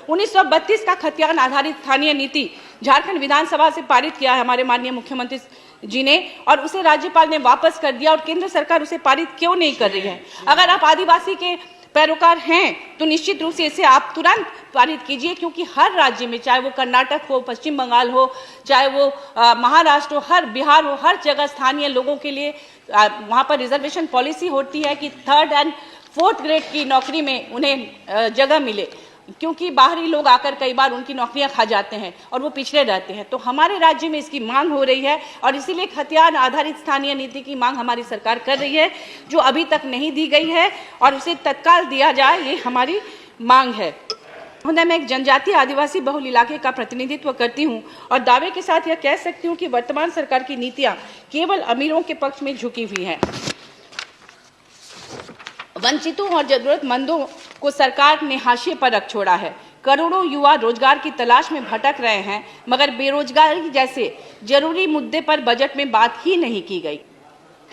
1932 का खतियान आधारित स्थानीय नीति झारखंड विधानसभा से पारित किया है हमारे माननीय मुख्यमंत्री जी ने, और उसे राज्यपाल ने वापस कर दिया, और केंद्र सरकार उसे पारित क्यों नहीं कर रही है? अगर आप आदिवासी के पैरोकार हैं तो निश्चित रूप से इसे आप तुरंत पारित कीजिए, क्योंकि हर राज्य में, चाहे वो कर्नाटक हो, पश्चिम बंगाल हो, चाहे वो महाराष्ट्र हो, हर बिहार हो, हर जगह स्थानीय लोगों के लिए वहाँ पर रिजर्वेशन पॉलिसी होती है कि 3rd और 4th ग्रेड की नौकरी में उन्हें जगह मिले, क्योंकि बाहरी लोग आकर कई बार उनकी नौकरियां खा जाते हैं और वो पिछड़े रहते हैं। तो हमारे राज्य में इसकी मांग हो रही है, और इसीलिए खतियान आधारित स्थानीय नीति की मांग हमारी सरकार कर रही है, जो अभी तक नहीं दी गई है, और उसे तत्काल दिया जाए, ये हमारी मांग है। मैं एक जनजातीय आदिवासी बहुल इलाके का प्रतिनिधित्व करती हूँ, और दावे के साथ यह कह सकती हूँ कि वर्तमान सरकार की नीतियाँ केवल अमीरों के पक्ष में झुकी हुई हैं। वंचितों और जरूरतमंदों को सरकार ने हाशिए पर रख छोड़ा है। करोड़ों युवा रोजगार की तलाश में भटक रहे हैं, मगर बेरोजगारी जैसे जरूरी मुद्दे पर बजट में बात ही नहीं की गई।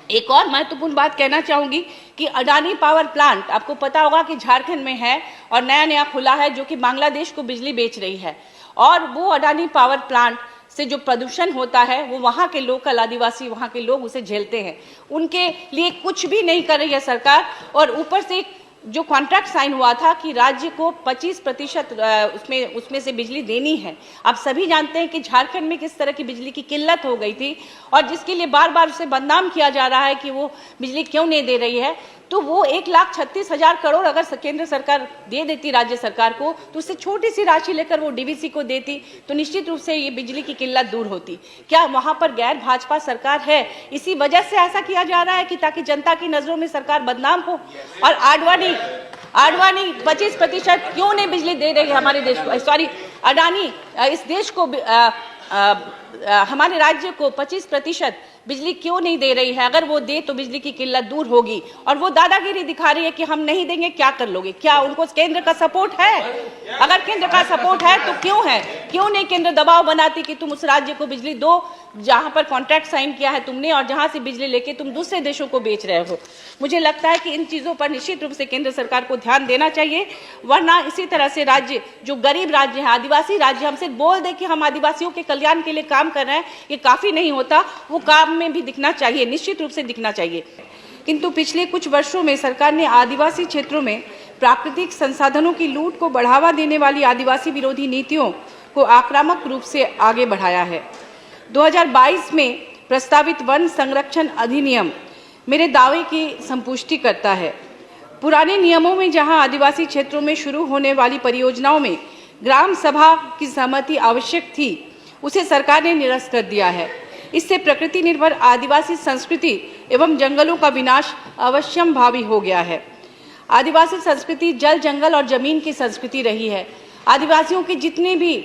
एक और महत्वपूर्ण बात कहना चाहूंगी कि अडानी पावर प्लांट, आपको पता होगा कि झारखंड में है और नया खुला है, जो कि बांग्लादेश को बिजली बेच रही है, और वो अडानी पावर प्लांट से जो प्रदूषण होता है वो वहाँ के लोकल आदिवासी, वहाँ के लोग उसे झेलते हैं। उनके लिए कुछ भी नहीं कर रही है सरकार, और ऊपर से जो कॉन्ट्रैक्ट साइन हुआ था कि राज्य को 25% उसमें से बिजली देनी है। आप सभी जानते हैं कि झारखंड में किस तरह की बिजली की किल्लत हो गई थी, और जिसके लिए बार बार उसे बदनाम किया जा रहा है कि वो बिजली क्यों नहीं दे रही है। तो वो 1,36,000 करोड़ अगर केंद्र सरकार दे देती राज्य सरकार को, तो उससे छोटी सी राशि लेकर वो डीवीसी को देती, तो निश्चित रूप से ये बिजली की किल्लत दूर होती। क्या वहां पर गैर भाजपा सरकार है, इसी वजह से ऐसा किया जा रहा है कि ताकि जनता की नजरों में सरकार बदनाम हो? और आडवाणी 25% क्यों नहीं बिजली दे रही है हमारे देश को? सॉरी, अडानी इस देश को हमारे राज्य को 25% बिजली क्यों नहीं दे रही है? अगर वो दे तो बिजली की किल्लत दूर होगी। और वो दादागिरी दिखा रही है कि हम नहीं देंगे, क्या कर लोगे? क्या उनको केंद्र का सपोर्ट है? अगर केंद्र का सपोर्ट है तो क्यों है? क्यों नहीं केंद्र दबाव बनाती कि तुम उस राज्य को बिजली दो जहां पर कॉन्ट्रैक्ट साइन किया है तुमने, और जहां से बिजली लेके तुम दूसरे देशों को बेच रहे हो? मुझे लगता है कि इन चीजों पर निश्चित रूप से केंद्र सरकार को ध्यान देना चाहिए, वरना इसी तरह से राज्य, जो गरीब राज्य है, आदिवासी राज्य, हमसे बोल दे कि हम आदिवासियों के कल्याण के लिए काम कर रहे हैं, ये काफी नहीं होता। वो काम में भी दिखना चाहिए, निश्चित रूप से दिखना चाहिए। किंतु पिछले कुछ वर्षों में सरकार ने आदिवासी क्षेत्रों में प्राकृतिक संसाधनों की लूट को बढ़ावा देने वाली आदिवासी विरोधी नीतियों को आक्रामक रूप से आगे बढ़ाया है। 2022 में प्रस्तावित वन संरक्षण अधिनियम मेरे दावे की संपुष्टि करता है। पुराने नियमों में जहां आदिवासी क्षेत्रों में शुरू होने वाली परियोजनाओं में ग्राम सभा की सहमति आवश्यक थी, उसे सरकार ने निरस्त कर दिया है। इससे प्रकृति निर्भर आदिवासी संस्कृति एवं जंगलों का विनाश अवश्यंभावी हो गया है। आदिवासी संस्कृति जल, जंगल और जमीन की संस्कृति रही है। आदिवासियों के जितने भी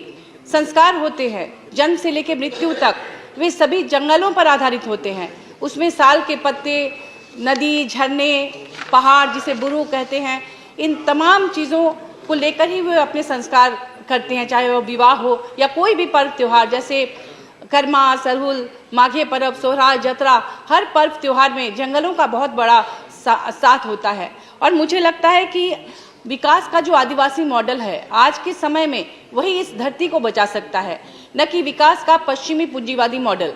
संस्कार होते हैं, जन्म से लेकर मृत्यु तक, वे सभी जंगलों पर आधारित होते हैं। उसमें साल के पत्ते, नदी, झरने, पहाड़ जिसे बुरु कहते हैं, इन तमाम चीज़ों को लेकर ही वे अपने संस्कार करते हैं, चाहे वो विवाह हो या कोई भी पर्व त्योहार, जैसे कर्मा, सरहुल, माघे पर्व, सोहराय, जतरा, हर पर्व त्योहार में जंगलों का बहुत बड़ा साथ होता है। और मुझे लगता है कि विकास का जो आदिवासी मॉडल है आज के समय में, वही इस धरती को बचा सकता है, न कि विकास का पश्चिमी पूंजीवादी मॉडल।